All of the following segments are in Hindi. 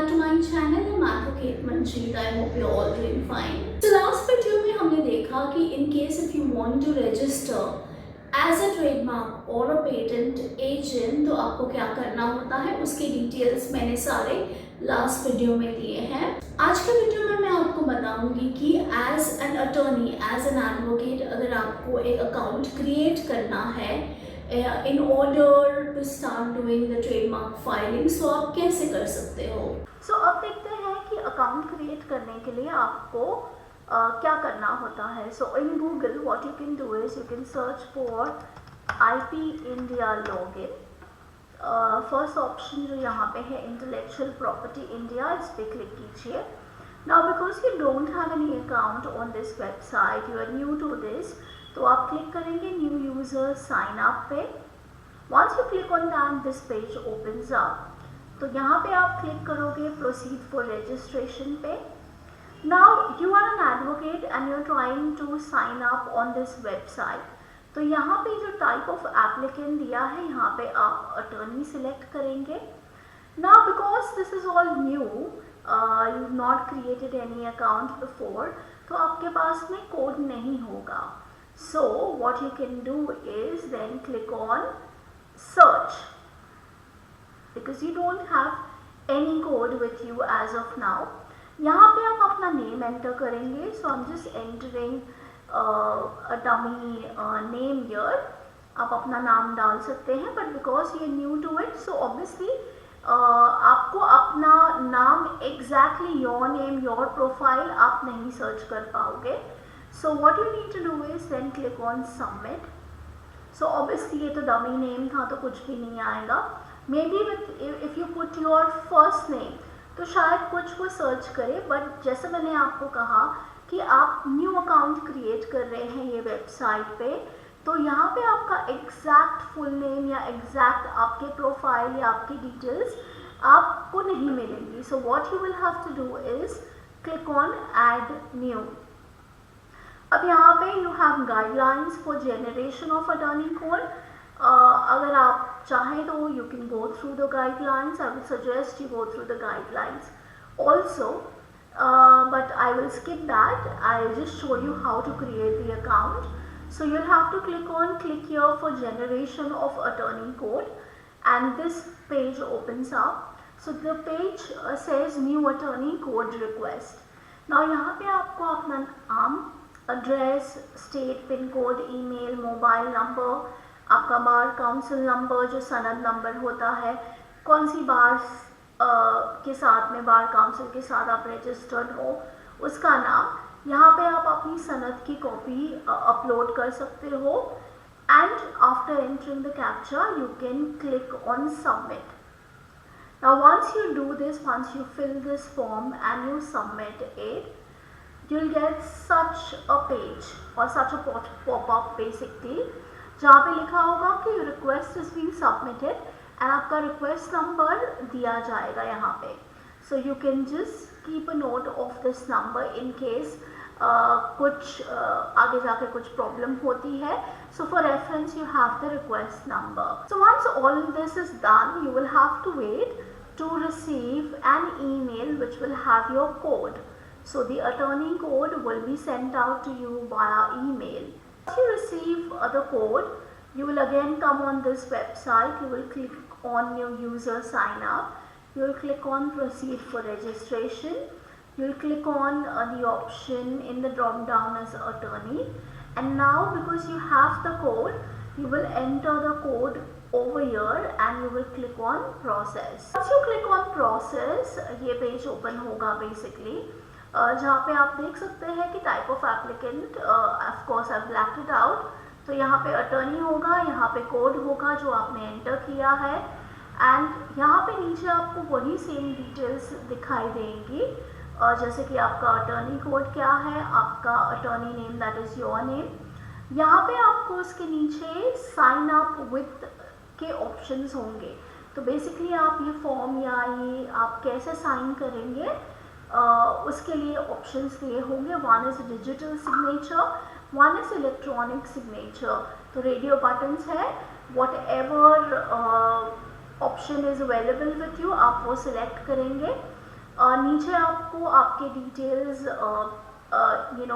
back to my channel. I'm Advocate Manjeet. I hope you're all doing fine. So last video में हमने देखा कि in case if you want to register as a trademark or a patent agent तो आपको क्या करना होता है, उसके डिटेल्स मैंने सारे लास्ट वीडियो में दिए हैं. आज के वीडियो में मैं आपको बताऊंगी कि as an attorney, as an advocate, अगर आपको एक अकाउंट क्रिएट करना है in order to start doing the trademark filing, so आप कैसे कर सकते हो. So अब देखते हैं कि अकाउंट क्रिएट करने के लिए आपको क्या करना होता है. So in Google what you can do is you can search for IP India login. First option जो यहाँ पे है इंटेलेक्चुअल प्रॉपर्टी इंडिया, इस पे क्लिक कीजिए. Now because you don't have any account on this website, you are new to this, तो आप क्लिक करेंगे न्यू यूज़र साइन अप पे. Once you click on that this page opens up. तो यहाँ पे आप क्लिक करोगे प्रोसीड फॉर रजिस्ट्रेशन पे. Now you are an advocate and you are trying to sign up on this website. तो यहाँ पे जो टाइप ऑफ एप्लीकेंट दिया है, यहाँ पे आप अटर्नी सिलेक्ट करेंगे. Now because this is all new, you not created any account before, तो आपके पास में कोड नहीं होगा. So what you can do is then click on search because you don't have any code with you as of now. यहाँ पे आप अपना नेम एंटर करेंगे. So I'm just entering a dummy name here. आप अपना नाम डाल सकते हैं, but because you're new to it, so obviously आपको अपना नाम exactly your name, your profile आप नहीं सर्च कर पाओगे. So what you need to do is then click on submit. So obviously ये तो dummy name था तो कुछ भी नहीं आएगा. Maybe if you put your first name तो शायद कुछ वो सर्च करे. बट जैसे मैंने आपको कहा कि आप न्यू अकाउंट क्रिएट कर रहे हैं ये वेबसाइट पे, तो यहाँ पे आपका एग्जैक्ट फुल नेम या एग्जैक्ट आपके प्रोफाइल या आपकी डिटेल्स आपको नहीं मिलेंगी. So what you will have to do is click on add new. अब यहाँ पे you have guidelines for generation of attorney code. अगर आप चाहें तो you can go through the guidelines. I will suggest you go through the guidelines also, but I will skip that. I will just show you how to create the account. So you'll have to click here for generation of attorney code, and this page opens up. So the page says new attorney code request. Now यहाँ पे आपको अपना नाम, address, state, pin code, email, mobile number, आपका बार काउंसिल नंबर जो सनद नंबर होता है, कौन सी बार के साथ में बार काउंसिल के साथ आप रजिस्टर्ड हो, उसका नाम. यहाँ पे आप अपनी सनद की कॉपी अपलोड कर सकते हो. And after entering the captcha you can click on submit. Now once you do this, once you fill this form and you submit it, you'll get such a page or such a pop-up basically, जहाँ पे लिखा होगा कि your request is being submitted and आपका request number दिया जाएगा यहाँ पे. So you can just keep a note of this number in case कुछ आगे जाके कुछ प्रॉब्लम होती है. So for reference you have the request number. So once all this is done, you will have to wait to receive an email which will have your code. So the attorney code will be sent out to you via email. Once you receive the code, you will again come on this website. You will click on new user sign up. You will click on proceed for registration. You will click on the option in the drop down as attorney, and now because you have the code, you will enter the code over here and you will click on process. Once you click on process, ये पेज ओपन होगा बेसिकली, जहाँ पे आप देख सकते हैं कि type of applicant, of course I blacked it out. तो यहाँ पे अटर्नी होगा, यहाँ पे कोड होगा जो आपने एंटर किया है, एंड यहाँ पे नीचे आपको वही सेम डिटेल्स दिखाई देंगी, जैसे कि आपका अटर्नी कोड क्या है, आपका attorney name that is your name. यहाँ पे आपको उसके नीचे साइन अप विथ के ऑप्शंस होंगे. तो बेसिकली आप ये फॉर्म या ये आप कैसे साइन करेंगे, उसके लिए ऑप्शंस दिए होंगे. One is digital signature, one is electronic signature. तो रेडियो बटन्स है, what ever option is available with you आप वो सिलेक्ट करेंगे. नीचे आपको आपके डिटेल्स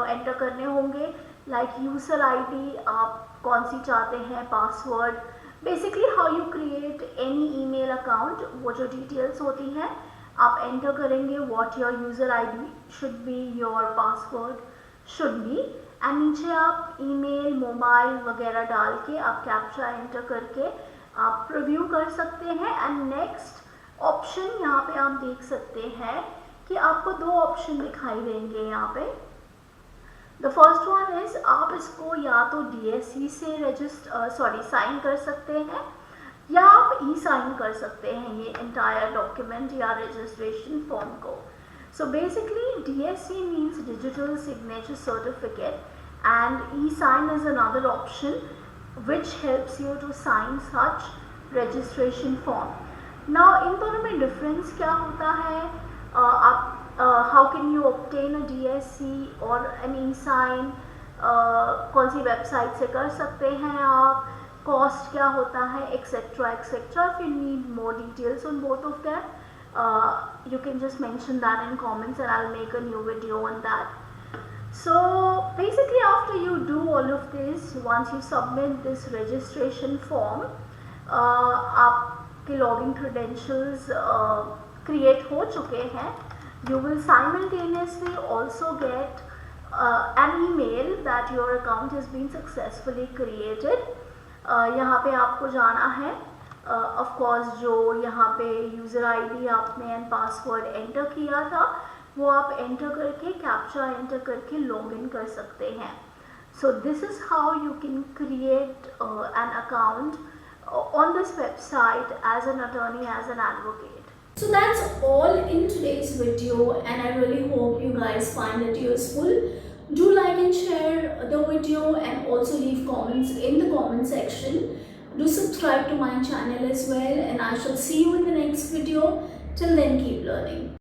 एंटर करने होंगे, लाइक यूज़र आईडी आप कौन सी चाहते हैं, password, basically how you create any email account, वो जो डिटेल्स होती हैं आप एंटर करेंगे, what your user ID should be, your password should be, and नीचे आप ईमेल, मोबाइल वगैरह डाल के आप कैप्चा एंटर करके आप प्रीव्यू कर सकते हैं। एंड नेक्स्ट ऑप्शन यहाँ पे आप देख सकते हैं कि आपको दो ऑप्शन दिखाई देंगे यहाँ पे। द फर्स्ट वन इज आप इसको या तो DSC से साइन कर सकते हैं या आप साइन कर सकते हैं ये एंटायर डॉक्यूमेंट या रजिस्ट्रेशन फॉर्म को। So basically DSC means digital signature certificate and sign is another option which helps you to sign such registration form. Now इन दोनों में डिफरेंस क्या होता है, आप how can you obtain a DSC और एन साइन, कौन सी वेबसाइट से कर सकते हैं आप, कॉस्ट क्या होता है, etcetera etcetera. If you need more details on both of that you can just mention that in comments and I'll make a new video on that. So basically after you do all of this, once you submit this registration form, आपके login credentials create हो चुके हैं, you will simultaneously also get an email that your account has been successfully created. यहाँ पे आपको जाना है, of course जो यहाँ पे user ID आपने and password enter किया था वो आप एंटर करके कैप्चा एंटर करके लॉग इन कर सकते हैं। So this is how you can create an account on this website as an attorney, as an advocate. So that's all in today's video and I really hope you guys find it useful. Do like and share the video and also leave comments in the comment section. Do subscribe to my channel as well and I shall see you in the next video. Till then, keep learning.